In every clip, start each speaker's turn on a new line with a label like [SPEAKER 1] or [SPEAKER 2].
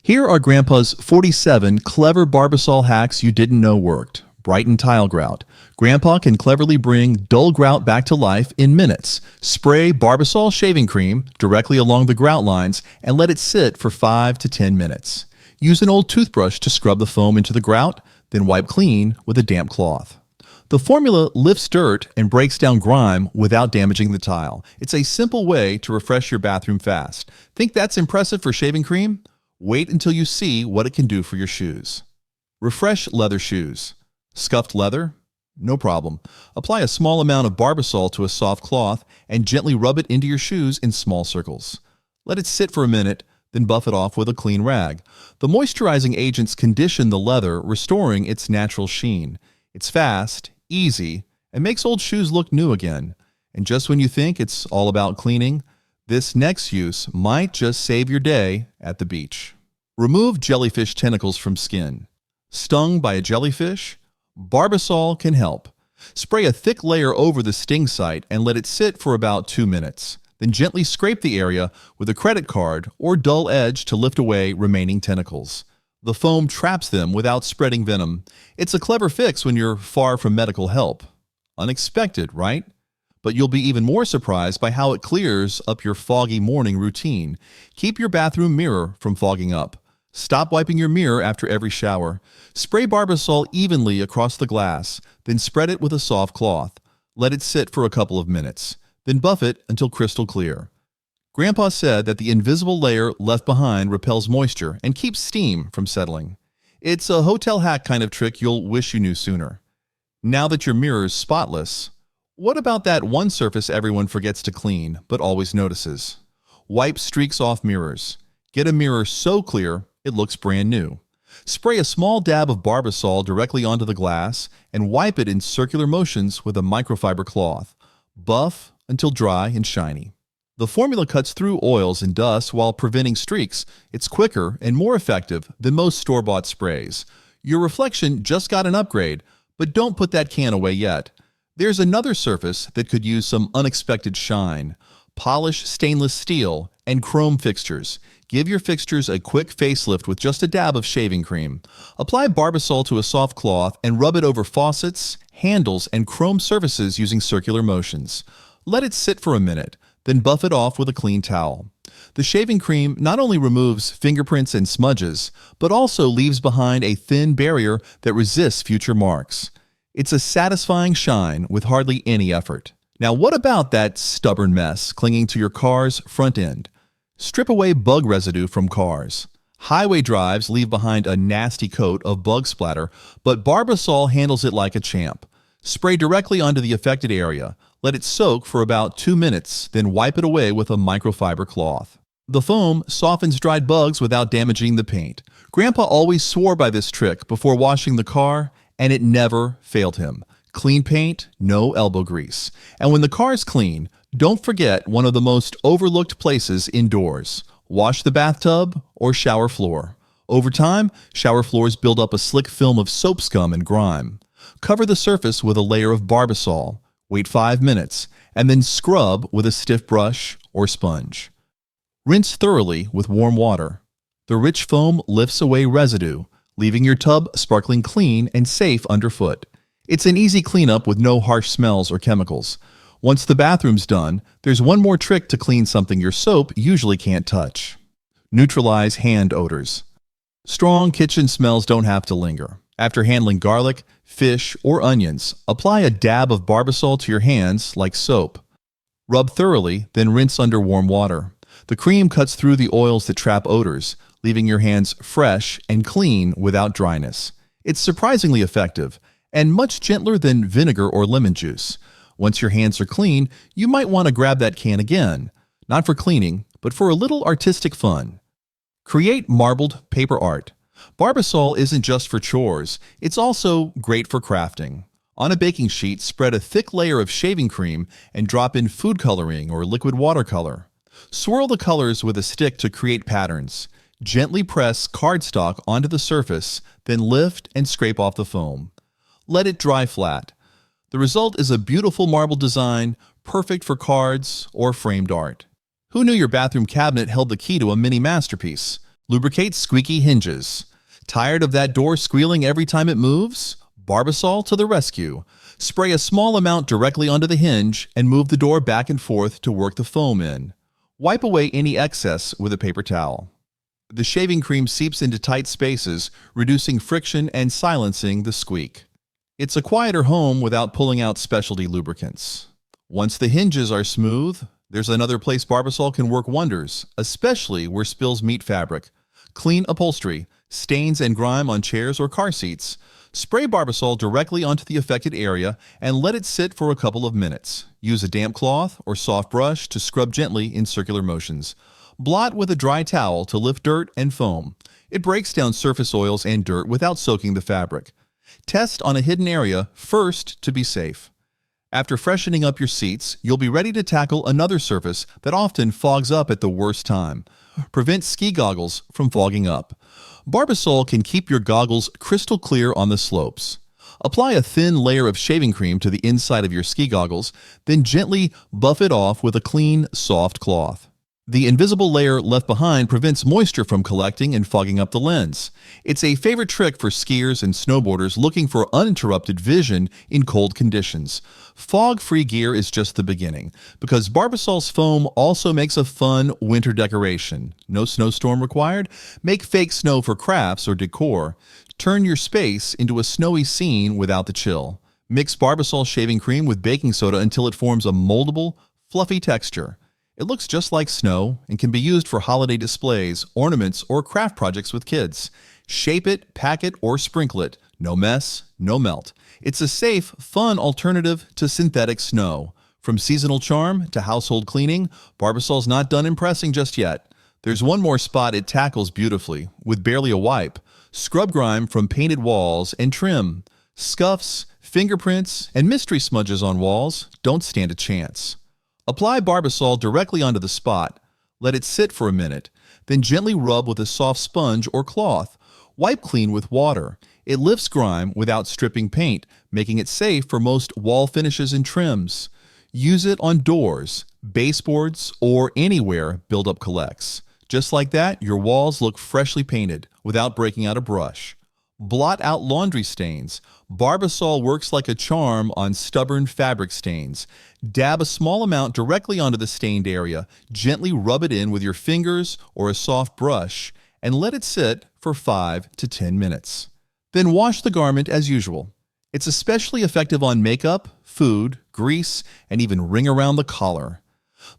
[SPEAKER 1] Here are Grandpa's 47 clever Barbasol hacks you didn't know worked. Brighten tile grout. Grandpa can cleverly bring dull grout back to life in minutes. Spray Barbasol shaving cream directly along the grout lines and let it sit for 5 to 10 minutes. Use an old toothbrush to scrub the foam into the grout, then wipe clean with a damp cloth. The formula lifts dirt and breaks down grime without damaging the tile. It's a simple way to refresh your bathroom fast. Think that's impressive for shaving cream? Wait until you see what it can do for your shoes. Refresh leather shoes. Scuffed leather? No problem. Apply a small amount of Barbasol to a soft cloth and gently rub it into your shoes in small circles. Let it sit for a minute, then buff it off with a clean rag. The moisturizing agents condition the leather, restoring its natural sheen. It's fast, easy, and makes old shoes look new again. And just when you think it's all about cleaning, this next use might just save your day at the beach. Remove jellyfish tentacles from skin. Stung by a jellyfish? Barbasol can help. Spray a thick layer over the sting site and let it sit for about 2 minutes. Then gently scrape the area with a credit card or dull edge to lift away remaining tentacles. The foam traps them without spreading venom. It's a clever fix when you're far from medical help. Unexpected, right? But you'll be even more surprised by how it clears up your foggy morning routine. Keep your bathroom mirror from fogging up. Stop wiping your mirror after every shower. Spray Barbasol evenly across the glass, then spread it with a soft cloth. Let it sit for a couple of minutes, then buff it until crystal clear. Grandpa said that the invisible layer left behind repels moisture and keeps steam from settling. It's a hotel hack kind of trick you'll wish you knew sooner. Now that your mirror's spotless, what about that one surface everyone forgets to clean but always notices? Wipe streaks off mirrors. Get a mirror so clear it looks brand new. Spray a small dab of Barbasol directly onto the glass and wipe it in circular motions with a microfiber cloth. Buff until dry and shiny. The formula cuts through oils and dust while preventing streaks. It's quicker and more effective than most store-bought sprays. Your reflection just got an upgrade, but don't put that can away yet. There's another surface that could use some unexpected shine. Polish stainless steel and chrome fixtures. Give your fixtures a quick facelift with just a dab of shaving cream. Apply Barbasol to a soft cloth and rub it over faucets, handles, and chrome surfaces using circular motions. Let it sit for a minute, then buff it off with a clean towel. The shaving cream not only removes fingerprints and smudges, but also leaves behind a thin barrier that resists future marks. It's a satisfying shine with hardly any effort. Now, what about that stubborn mess clinging to your car's front end? Strip away bug residue from cars. Highway drives leave behind a nasty coat of bug splatter, but Barbasol handles it like a champ. Spray directly onto the affected area. Let it soak for about 2 minutes, then wipe it away with a microfiber cloth. The foam softens dried bugs without damaging the paint. Grandpa always swore by this trick before washing the car, and it never failed him. Clean paint, no elbow grease. And when the car's clean, don't forget one of the most overlooked places indoors. Wash the bathtub or shower floor. Over time, shower floors build up a slick film of soap scum and grime. Cover the surface with a layer of Barbasol. Wait 5 minutes, and then scrub with a stiff brush or sponge. Rinse thoroughly with warm water. The rich foam lifts away residue, leaving your tub sparkling clean and safe underfoot. It's an easy cleanup with no harsh smells or chemicals. Once the bathroom's done, there's one more trick to clean something your soap usually can't touch. Neutralize hand odors. Strong kitchen smells don't have to linger. After handling garlic, fish, or onions, apply a dab of Barbasol to your hands like soap. Rub thoroughly, then rinse under warm water. The cream cuts through the oils that trap odors, leaving your hands fresh and clean without dryness. It's surprisingly effective, and much gentler than vinegar or lemon juice. Once your hands are clean, you might want to grab that can again, not for cleaning, but for a little artistic fun. Create marbled paper art. Barbasol isn't just for chores, it's also great for crafting. On a baking sheet, spread a thick layer of shaving cream and drop in food coloring or liquid watercolor. Swirl the colors with a stick to create patterns. Gently press cardstock onto the surface, then lift and scrape off the foam. Let it dry flat. The result is a beautiful marble design, perfect for cards or framed art. Who knew your bathroom cabinet held the key to a mini masterpiece? Lubricate squeaky hinges. Tired of that door squealing every time it moves? Barbasol to the rescue. Spray a small amount directly onto the hinge and move the door back and forth to work the foam in. Wipe away any excess with a paper towel. The shaving cream seeps into tight spaces, reducing friction and silencing the squeak. It's a quieter home without pulling out specialty lubricants. Once the hinges are smooth, there's another place Barbasol can work wonders, especially where spills meet fabric. Clean upholstery, stains and grime on chairs or car seats. Spray Barbasol directly onto the affected area and let it sit for a couple of minutes. Use a damp cloth or soft brush to scrub gently in circular motions. Blot with a dry towel to lift dirt and foam. It breaks down surface oils and dirt without soaking the fabric. Test on a hidden area first to be safe. After freshening up your seats, you'll be ready to tackle another surface that often fogs up at the worst time. Prevent ski goggles from fogging up. Barbasol can keep your goggles crystal clear on the slopes. Apply a thin layer of shaving cream to the inside of your ski goggles, then gently buff it off with a clean, soft cloth. The invisible layer left behind prevents moisture from collecting and fogging up the lens. It's a favorite trick for skiers and snowboarders looking for uninterrupted vision in cold conditions. Fog-free gear is just the beginning, because Barbasol's foam also makes a fun winter decoration. No snowstorm required? Make fake snow for crafts or decor. Turn your space into a snowy scene without the chill. Mix Barbasol shaving cream with baking soda until it forms a moldable, fluffy texture. It looks just like snow and can be used for holiday displays, ornaments, or craft projects with kids. Shape it, pack it, or sprinkle it. No mess, no melt. It's a safe, fun alternative to synthetic snow. From seasonal charm to household cleaning, Barbasol's not done impressing just yet. There's one more spot it tackles beautifully, with barely a wipe. Scrub grime from painted walls and trim. Scuffs, fingerprints, and mystery smudges on walls don't stand a chance. Apply Barbasol directly onto the spot. Let it sit for a minute, then gently rub with a soft sponge or cloth. Wipe clean with water. It lifts grime without stripping paint, making it safe for most wall finishes and trims. Use it on doors, baseboards, or anywhere buildup collects. Just like that, your walls look freshly painted without breaking out a brush. Blot out laundry stains. Barbasol works like a charm on stubborn fabric stains. Dab a small amount directly onto the stained area, gently rub it in with your fingers or a soft brush, and let it sit for 5 to 10 minutes. Then wash the garment as usual. It's especially effective on makeup, food, grease, and even ring around the collar.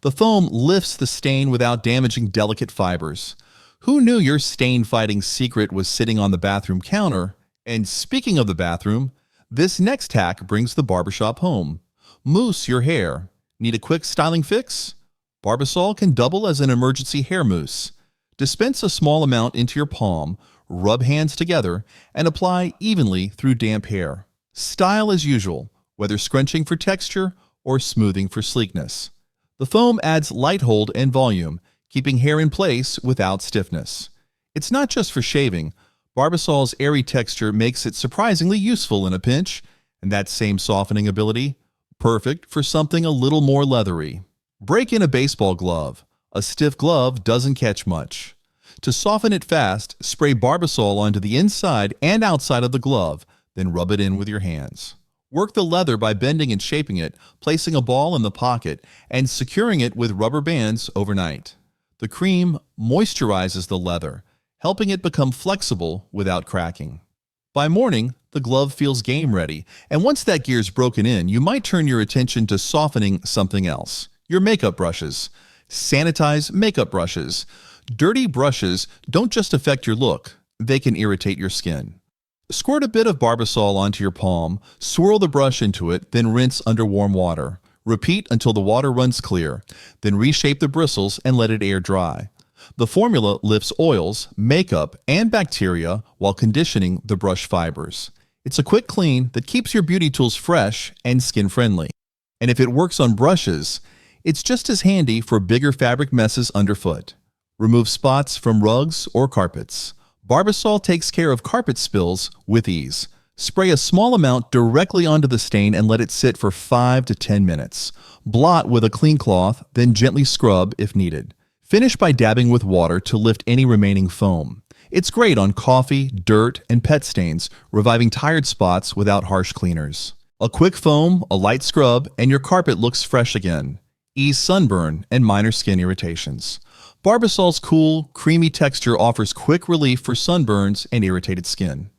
[SPEAKER 1] The foam lifts the stain without damaging delicate fibers. Who knew your stain-fighting secret was sitting on the bathroom counter? And speaking of the bathroom, this next hack brings the barbershop home. Mousse your hair. Need a quick styling fix? Barbasol can double as an emergency hair mousse. Dispense a small amount into your palm, rub hands together, and apply evenly through damp hair. Style as usual, whether scrunching for texture or smoothing for sleekness. The foam adds light hold and volume, keeping hair in place without stiffness. It's not just for shaving. Barbasol's airy texture makes it surprisingly useful in a pinch, and that same softening ability, perfect for something a little more leathery. Break in a baseball glove. A stiff glove doesn't catch much. To soften it fast, spray Barbasol onto the inside and outside of the glove, then rub it in with your hands. Work the leather by bending and shaping it, placing a ball in the pocket, and securing it with rubber bands overnight. The cream moisturizes the leather, helping it become flexible without cracking. By morning, the glove feels game ready, and once that gear's broken in, you might turn your attention to softening something else. Your makeup brushes. Sanitize makeup brushes. Dirty brushes don't just affect your look, they can irritate your skin. Squirt a bit of Barbasol onto your palm, swirl the brush into it, then rinse under warm water. Repeat until the water runs clear, then reshape the bristles and let it air dry. The formula lifts oils, makeup, and bacteria while conditioning the brush fibers. It's a quick clean that keeps your beauty tools fresh and skin-friendly. And if it works on brushes, it's just as handy for bigger fabric messes underfoot. Remove spots from rugs or carpets. Barbasol takes care of carpet spills with ease. Spray a small amount directly onto the stain and let it sit for 5 to 10 minutes. Blot with a clean cloth, then gently scrub if needed. Finish by dabbing with water to lift any remaining foam. It's great on coffee, dirt, and pet stains, reviving tired spots without harsh cleaners. A quick foam, a light scrub, and your carpet looks fresh again. Ease sunburn and minor skin irritations. Barbasol's cool, creamy texture offers quick relief for sunburns and irritated skin.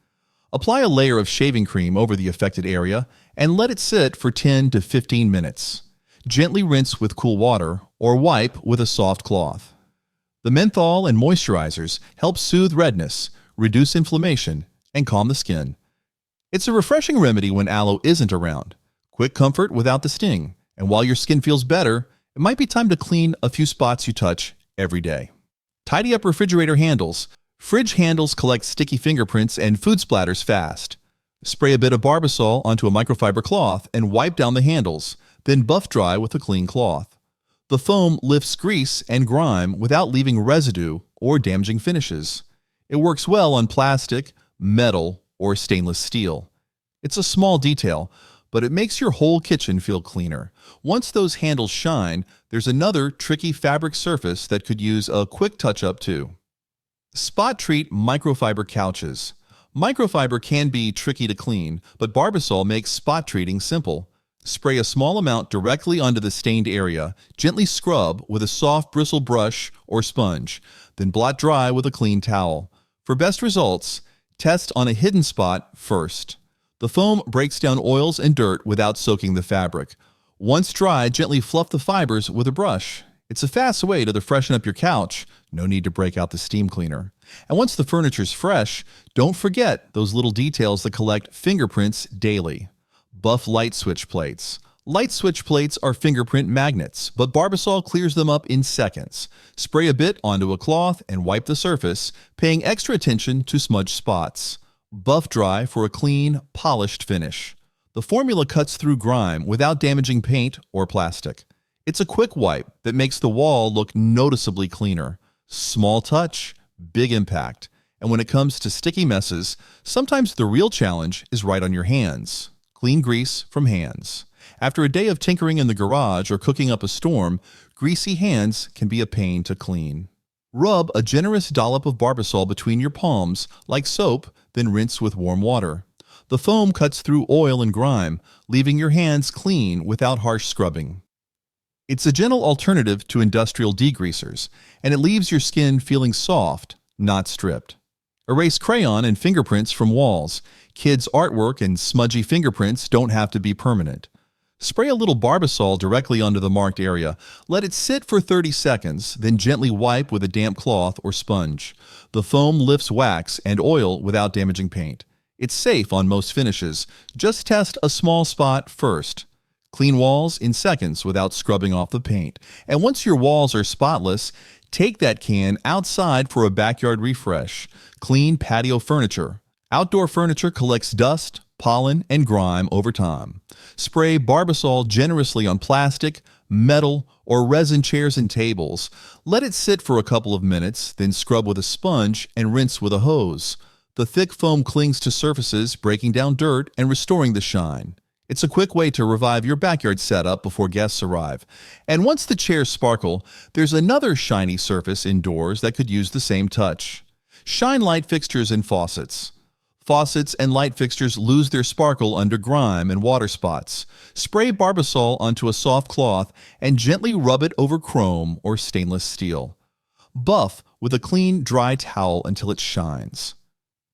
[SPEAKER 1] Apply a layer of shaving cream over the affected area and let it sit for 10 to 15 minutes. Gently rinse with cool water or wipe with a soft cloth. The menthol and moisturizers help soothe redness, reduce inflammation, and calm the skin. It's a refreshing remedy when aloe isn't around. Quick comfort without the sting. And while your skin feels better, it might be time to clean a few spots you touch every day. Tidy up refrigerator handles. Fridge handles collect sticky fingerprints and food splatters fast. Spray a bit of Barbasol onto a microfiber cloth and wipe down the handles, then buff dry with a clean cloth. The foam lifts grease and grime without leaving residue or damaging finishes. It works well on plastic, metal, or stainless steel. It's a small detail, but it makes your whole kitchen feel cleaner. Once those handles shine, there's another tricky fabric surface that could use a quick touch-up too. Spot treat microfiber couches. Microfiber can be tricky to clean, but Barbasol makes spot treating simple. Spray a small amount directly onto the stained area, gently scrub with a soft bristle brush or sponge, then blot dry with a clean towel. For best results, test on a hidden spot first. The foam breaks down oils and dirt without soaking the fabric. Once dry, gently fluff the fibers with a brush. It's a fast way to freshen up your couch. No need to break out the steam cleaner. And once the furniture's fresh, don't forget those little details that collect fingerprints daily. Buff light switch plates. Light switch plates are fingerprint magnets, but Barbasol clears them up in seconds. Spray a bit onto a cloth and wipe the surface, paying extra attention to smudged spots. Buff dry for a clean, polished finish. The formula cuts through grime without damaging paint or plastic. It's a quick wipe that makes the wall look noticeably cleaner. Small touch, big impact. And when it comes to sticky messes, sometimes the real challenge is right on your hands. Clean grease from hands. After a day of tinkering in the garage or cooking up a storm, greasy hands can be a pain to clean. Rub a generous dollop of Barbasol between your palms like soap, then rinse with warm water. The foam cuts through oil and grime, leaving your hands clean without harsh scrubbing. It's a gentle alternative to industrial degreasers, and it leaves your skin feeling soft, not stripped. Erase crayon and fingerprints from walls. Kids' artwork and smudgy fingerprints don't have to be permanent. Spray a little Barbasol directly onto the marked area. Let it sit for 30 seconds, then gently wipe with a damp cloth or sponge. The foam lifts wax and oil without damaging paint. It's safe on most finishes. Just test a small spot first. Clean walls in seconds without scrubbing off the paint. And once your walls are spotless, take that can outside for a backyard refresh. Clean patio furniture. Outdoor furniture collects dust, pollen, and grime over time. Spray Barbasol generously on plastic, metal, or resin chairs and tables. Let it sit for a couple of minutes, then scrub with a sponge and rinse with a hose. The thick foam clings to surfaces, breaking down dirt and restoring the shine. It's a quick way to revive your backyard setup before guests arrive. And once the chairs sparkle, there's another shiny surface indoors that could use the same touch. Shine light fixtures and faucets. Faucets and light fixtures lose their sparkle under grime and water spots. Spray Barbasol onto a soft cloth and gently rub it over chrome or stainless steel. Buff with a clean, dry towel until it shines.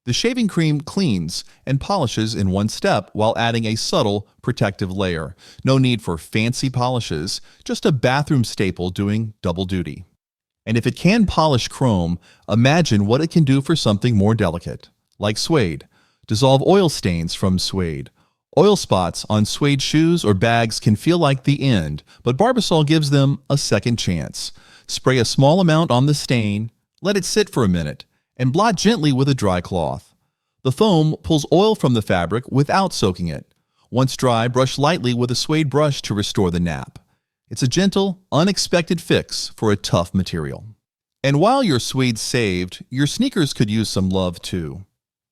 [SPEAKER 1] The shaving cream cleans and polishes in one step while adding a subtle protective layer. No need for fancy polishes, just a bathroom staple doing double duty. And if it can polish chrome, imagine what it can do for something more delicate, like suede. Dissolve oil stains from suede. Oil spots on suede shoes or bags can feel like the end, but Barbasol gives them a second chance. Spray a small amount on the stain, let it sit for a minute, and blot gently with a dry cloth. The foam pulls oil from the fabric without soaking it. Once dry, brush lightly with a suede brush to restore the nap. It's a gentle, unexpected fix for a tough material. And while your suede's saved, your sneakers could use some love too.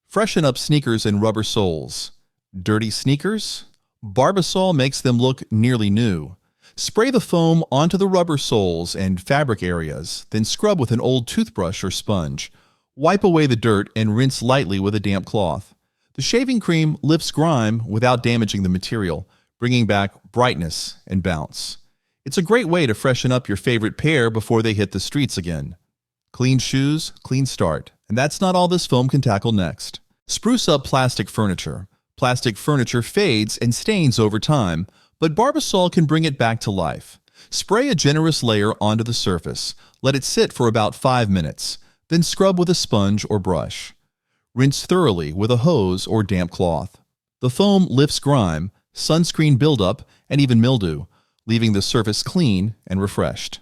[SPEAKER 1] Freshen up sneakers and rubber soles. Dirty sneakers? Barbasol makes them look nearly new. Spray the foam onto the rubber soles and fabric areas, then scrub with an old toothbrush or sponge. Wipe away the dirt and rinse lightly with a damp cloth. The shaving cream lifts grime without damaging the material, bringing back brightness and bounce. It's a great way to freshen up your favorite pair before they hit the streets again. Clean shoes, clean start. And that's not all this foam can tackle next. Spruce up plastic furniture. Plastic furniture fades and stains over time, but Barbasol can bring it back to life. Spray a generous layer onto the surface. Let it sit for about 5 minutes. Then scrub with a sponge or brush. Rinse thoroughly with a hose or damp cloth. The foam lifts grime, sunscreen buildup, and even mildew, leaving the surface clean and refreshed.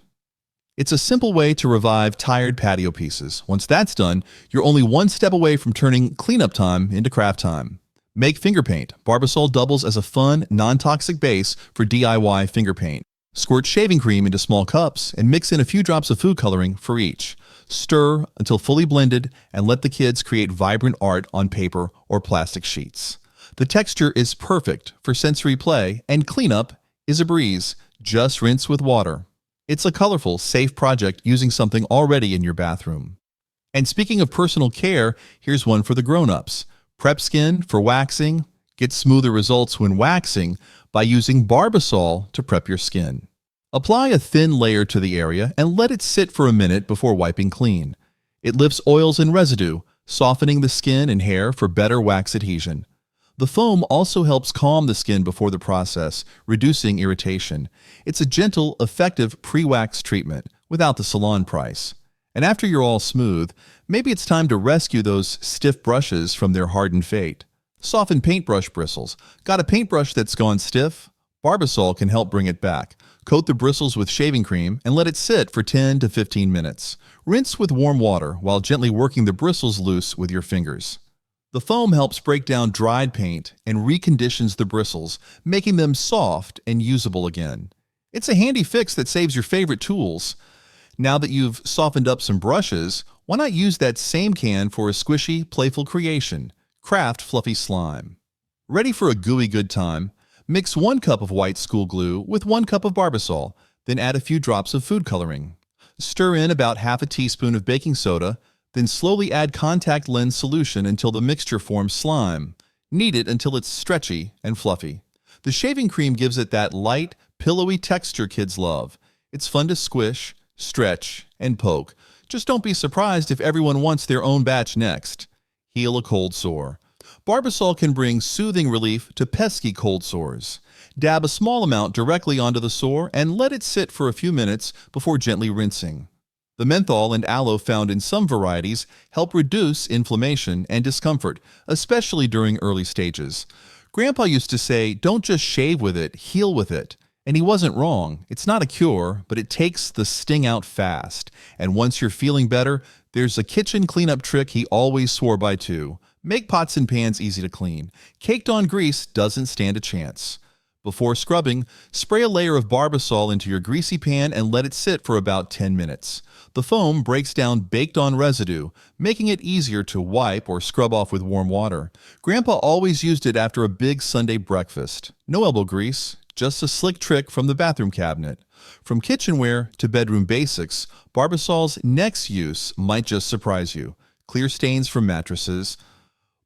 [SPEAKER 1] It's a simple way to revive tired patio pieces. Once that's done, you're only one step away from turning cleanup time into craft time. Make finger paint. Barbasol doubles as a fun, non-toxic base for DIY finger paint. Squirt shaving cream into small cups and mix in a few drops of food coloring for each. Stir until fully blended and let the kids create vibrant art on paper or plastic sheets. The texture is perfect for sensory play, and cleanup is a breeze. Just rinse with water. It's a colorful, safe project using something already in your bathroom. And speaking of personal care, here's one for the grown-ups. Prep skin for waxing. Get smoother results when waxing by using Barbasol to prep your skin. Apply a thin layer to the area and let it sit for a minute before wiping clean. It lifts oils and residue, softening the skin and hair for better wax adhesion. The foam also helps calm the skin before the process, reducing irritation. It's a gentle, effective pre-wax treatment without the salon price. And after you're all smooth, maybe it's time to rescue those stiff brushes from their hardened fate. Soften paintbrush bristles. Got a paintbrush that's gone stiff? Barbasol can help bring it back. Coat the bristles with shaving cream and let it sit for 10 to 15 minutes. Rinse with warm water while gently working the bristles loose with your fingers. The foam helps break down dried paint and reconditions the bristles, making them soft and usable again. It's a handy fix that saves your favorite tools. Now that you've softened up some brushes, why not use that same can for a squishy, playful creation? Craft fluffy slime. Ready for a gooey good time? Mix 1 cup of white school glue with 1 cup of Barbasol, then add a few drops of food coloring. Stir in about half a teaspoon of baking soda, then slowly add contact lens solution until the mixture forms slime. Knead it until it's stretchy and fluffy. The shaving cream gives it that light, pillowy texture kids love. It's fun to squish, stretch, and poke. Just don't be surprised if everyone wants their own batch next. Heal a cold sore. Barbasol can bring soothing relief to pesky cold sores. Dab a small amount directly onto the sore and let it sit for a few minutes before gently rinsing. The menthol and aloe found in some varieties help reduce inflammation and discomfort, especially during early stages. Grandpa used to say, "Don't just shave with it, heal with it." And he wasn't wrong. It's not a cure, but it takes the sting out fast. And once you're feeling better, there's a kitchen cleanup trick he always swore by too. Make pots and pans easy to clean. Caked on grease doesn't stand a chance. Before scrubbing, spray a layer of Barbasol into your greasy pan and let it sit for about 10 minutes. The foam breaks down baked-on residue, making it easier to wipe or scrub off with warm water. Grandpa always used it after a big Sunday breakfast. No elbow grease, just a slick trick from the bathroom cabinet. From kitchenware to bedroom basics, Barbasol's next use might just surprise you. Clear stains from mattresses.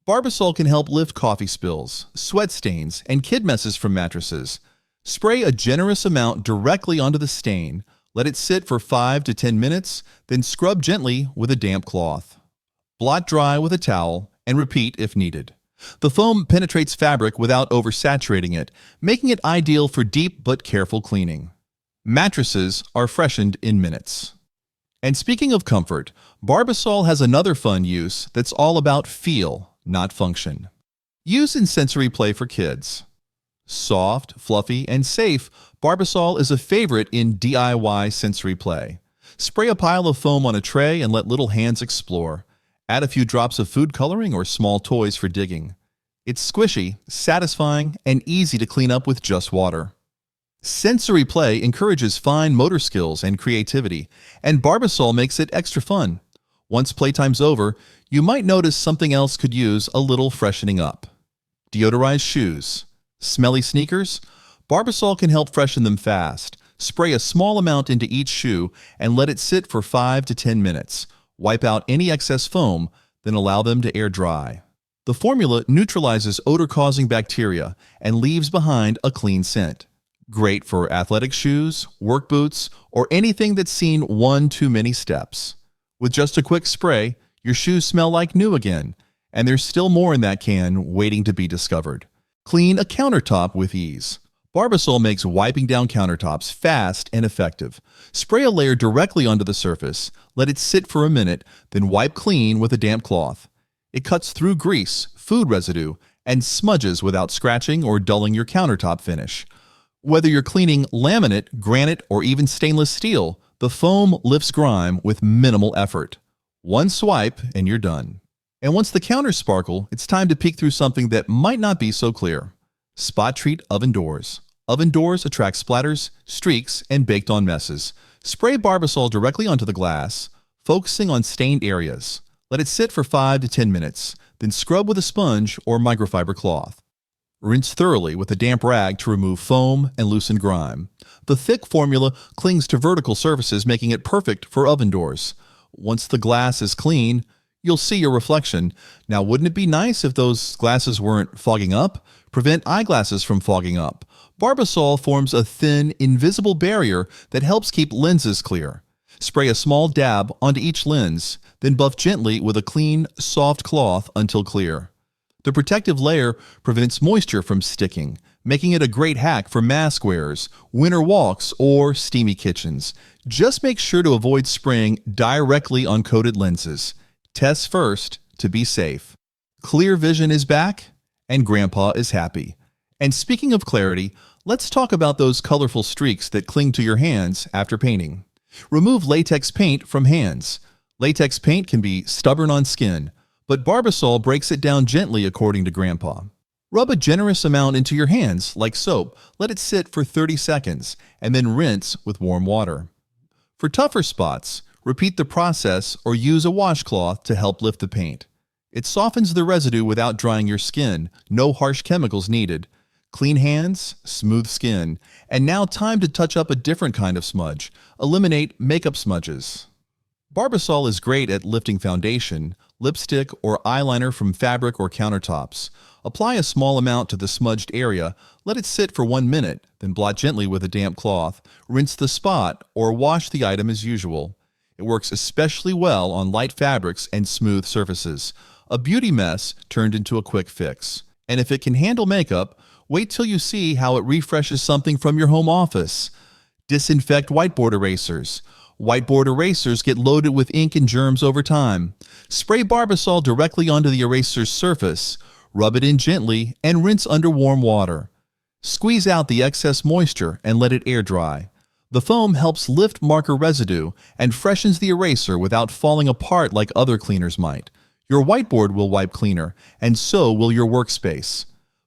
[SPEAKER 1] Barbasol can help lift coffee spills, sweat stains, and kid messes from mattresses. Spray a generous amount directly onto the stain. Let it sit for 5 to 10 minutes, then scrub gently with a damp cloth. Blot dry with a towel, and repeat if needed. The foam penetrates fabric without oversaturating it, making it ideal for deep but careful cleaning. Mattresses are freshened in minutes. And speaking of comfort, Barbasol has another fun use that's all about feel, not function. Use in sensory play for kids. Soft, fluffy, and safe, Barbasol is a favorite in DIY sensory play. Spray a pile of foam on a tray and let little hands explore. Add a few drops of food coloring or small toys for digging. It's squishy, satisfying, and easy to clean up with just water. Sensory play encourages fine motor skills and creativity, and Barbasol makes it extra fun. Once playtime's over, you might notice something else could use a little freshening up. Deodorized shoes. Smelly sneakers? Barbasol can help freshen them fast. Spray a small amount into each shoe and let it sit for 5 to 10 minutes. Wipe out any excess foam, then allow them to air dry. The formula neutralizes odor-causing bacteria and leaves behind a clean scent. Great for athletic shoes, work boots, or anything that's seen one too many steps. With just a quick spray, your shoes smell like new again, and there's still more in that can waiting to be discovered. Clean a countertop with ease. Barbasol makes wiping down countertops fast and effective. Spray a layer directly onto the surface, let it sit for a minute, then wipe clean with a damp cloth. It cuts through grease, food residue, and smudges without scratching or dulling your countertop finish. Whether you're cleaning laminate, granite, or even stainless steel, the foam lifts grime with minimal effort. One swipe and you're done. And once the counters sparkle, it's time to peek through something that might not be so clear. Spot treat oven doors. Oven doors attract splatters, streaks, and baked-on messes. Spray Barbasol directly onto the glass, focusing on stained areas. Let it sit for 5 to 10 minutes, then scrub with a sponge or microfiber cloth. Rinse thoroughly with a damp rag to remove foam and loosen grime. The thick formula clings to vertical surfaces, making it perfect for oven doors. Once the glass is clean, you'll see your reflection. Now, wouldn't it be nice if those glasses weren't fogging up? Prevent eyeglasses from fogging up. Barbasol forms a thin, invisible barrier that helps keep lenses clear. Spray a small dab onto each lens, then buff gently with a clean, soft cloth until clear. The protective layer prevents moisture from sticking, making it a great hack for mask wearers, winter walks, or steamy kitchens. Just make sure to avoid spraying directly on coated lenses. Test first to be safe. Clear vision is back, and Grandpa is happy. And speaking of clarity, let's talk about those colorful streaks that cling to your hands after painting. Remove latex paint from hands. Latex paint can be stubborn on skin, but Barbasol breaks it down gently according to Grandpa. Rub a generous amount into your hands, like soap. Let it sit for 30 seconds, and then rinse with warm water. For tougher spots, repeat the process or use a washcloth to help lift the paint. It softens the residue without drying your skin. No harsh chemicals needed. Clean hands, smooth skin. And now time to touch up a different kind of smudge. Eliminate makeup smudges. Barbasol is great at lifting foundation, lipstick, or eyeliner from fabric or countertops. Apply a small amount to the smudged area, let it sit for 1 minute, then blot gently with a damp cloth. Rinse the spot or wash the item as usual. It works especially well on light fabrics and smooth surfaces. A beauty mess turned into a quick fix. And if it can handle makeup, wait till you see how it refreshes something from your home office. Disinfect whiteboard erasers. Whiteboard erasers get loaded with ink and germs over time. Spray Barbasol directly onto the eraser's surface. Rub it in gently and rinse under warm water. Squeeze out the excess moisture and let it air dry. The foam helps lift marker residue and freshens the eraser without falling apart like other cleaners might. Your whiteboard will wipe cleaner, and so will your workspace.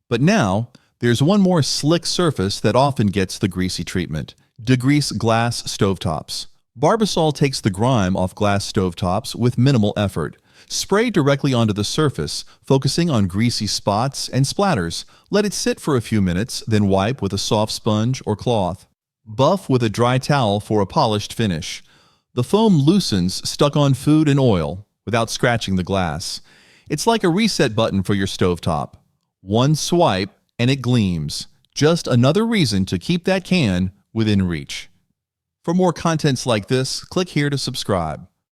[SPEAKER 1] But now, there's one more slick surface that often gets the greasy treatment: degrease glass stovetops. Barbasol takes the grime off glass stovetops with minimal effort. Spray directly onto the surface, focusing on greasy spots and splatters. Let it sit for a few minutes, then wipe with a soft sponge or cloth. Buff with a dry towel for a polished finish. The foam loosens stuck on food and oil without scratching the glass. It's like a reset button for your stovetop. One swipe and it gleams. Just another reason to keep that can within reach. For more contents like this, click here to subscribe.